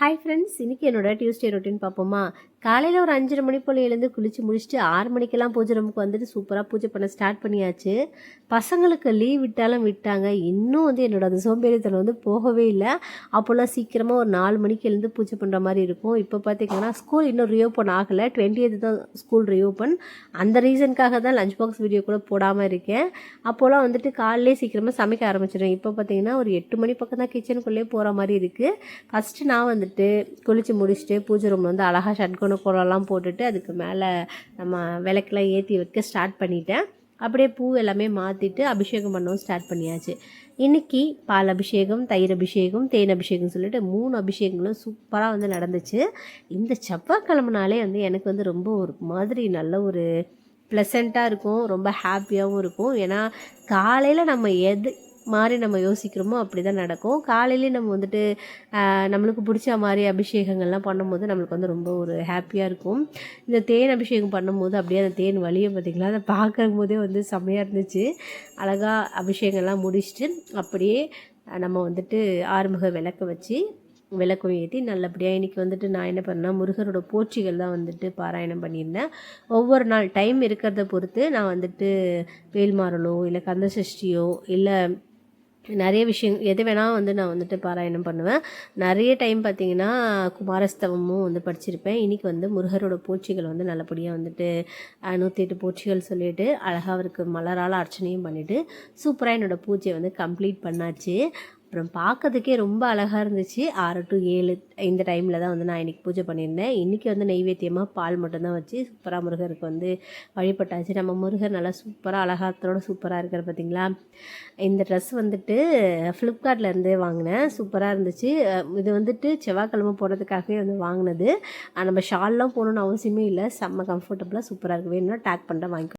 Hi friends, இன்றைக்கி என்னோட Tuesday routine பார்ப்போமா? காலையில் ஒரு 5:30 மணி போல் எழுந்து குளித்து முடிச்சுட்டு 6 மணிக்கெல்லாம் பூஜை ரூமுக்கு வந்துட்டு சூப்பராக பூஜை பண்ண ஸ்டார்ட் பண்ணியாச்சு. பசங்களுக்கு லீவ் விட்டாலும் விட்டாங்க, இன்னும் என்னோட அந்த சோம்பேறித்தனம் போகவே இல்லை. அப்போல்லாம் சீக்கிரமாக ஒரு 4 மணிக்கு எழுந்து பூஜை பண்ணுற மாதிரி இருக்கும். இப்போ பார்த்திங்கன்னா ஸ்கூல் இன்னும் ரீஓப்பன் ஆகலை, 20th தான் ஸ்கூல் ரீஓப்பன். அந்த ரீசனுக்காக தான் லஞ்ச் பாக்ஸ் வீடியோ கூட போடாமல் இருக்கேன். அப்போல்லாம் காலையிலே சீக்கிரமாக சமைக்க ஆரம்பிச்சிடுவேன். இப்போ பார்த்திங்கன்னா ஒரு 8 மணி பக்கம் தான் கிச்சனுக்குள்ளேயே போகிற மாதிரி இருக்குது. ஃபஸ்ட்டு நான் குளித்து முடிச்சுட்டு பூஜை ரூமில் அழகாக ஷட்குண கோலம்லாம் போட்டுட்டு அதுக்கு மேலே நம்ம விளக்கெலாம் ஏற்றி வைக்க ஸ்டார்ட் பண்ணிட்டேன். அப்படியே பூ எல்லாமே மாற்றிட்டு அபிஷேகம் பண்ணவும் ஸ்டார்ட் பண்ணியாச்சு. இன்றைக்கி பால் அபிஷேகம், தயிர் அபிஷேகம், தேன் அபிஷேகம் சொல்லிட்டு 3 அபிஷேகங்களும் சூப்பராக நடந்துச்சு. இந்த செவ்வாய்க்கிழமைனாலே எனக்கு ரொம்ப ஒரு மாதிரி நல்ல ஒரு ப்ளசண்ட்டாக இருக்கும், ரொம்ப ஹாப்பியாகவும் இருக்கும். ஏன்னா காலையில் நம்ம எது மாதிரி நம்ம யோசிக்கிறோமோ அப்படி தான் நடக்கும். காலையிலே நம்ம நம்மளுக்கு பிடிச்ச மாதிரி அபிஷேகங்கள்லாம் பண்ணும்போது நம்மளுக்கு ரொம்ப ஒரு ஹாப்பியாக இருக்கும். இந்த தேன் அபிஷேகம் பண்ணும்போது அப்படியே அந்த தேன் வழியை பார்த்திங்களா, அதை பார்க்கும் போதே செம்மையாக இருந்துச்சு. அழகாக அபிஷேகம்லாம் முடிச்சுட்டு அப்படியே நம்ம ஆறுமுக விளக்க வச்சு விளக்கும் ஏற்றி நல்லபடியாக இன்றைக்கி நான் என்ன பண்ணேன், முருகரோட போற்றிகள் தான் பாராயணம் பண்ணியிருந்தேன். ஒவ்வொரு நாள் டைம் இருக்கிறத பொறுத்து நான் வேல்மாறலோ இல்லை கந்த சஷ்டியோ இல்லை நிறைய விஷயம் எது வேணால் நான் பாராயணம் பண்ணுவேன். நிறைய டைம் பார்த்திங்கன்னா குமாரஸ்தவமும் படிச்சிருப்பேன். இன்றைக்கி முருகரோட போற்றிகள் நல்லபடியாக 108 போற்றிகள் சொல்லிவிட்டு அழகாக அவருக்கு மலரால் அர்ச்சனையும் பண்ணிவிட்டு சூப்பராக என்னோடய பூஜையை கம்ப்ளீட் பண்ணாச்சு. அப்புறம் பார்க்கறதுக்கே ரொம்ப அழகாக இருந்துச்சு. 6 to 7 இந்த டைமில் தான் நான் இன்றைக்கி பூஜை பண்ணியிருந்தேன். இன்றைக்கி நெய்வேத்தியமாக பால் மட்டும்தான் வச்சு சூப்பராக முருகருக்கு வழிபட்டாச்சு. நம்ம முருகர் நல்லா சூப்பராக அழகாத்தோடு சூப்பராக இருக்கிற பார்த்திங்களா. இந்த ட்ரெஸ் ஃப்ளிப்கார்ட்லேருந்தே வாங்கினேன், சூப்பராக இருந்துச்சு. இது செவ்வாய்க்கிழமை போடுறதுக்காகவே வாங்கினது. நம்ம ஷால்லாம் போகணுன்னு அவசியமே இல்லை, செம்ம கம்ஃபர்டபுளாக சூப்பராக இருக்குது. வேணும்னா டேக் பண்ணுறேன், வாங்கிக்கோ.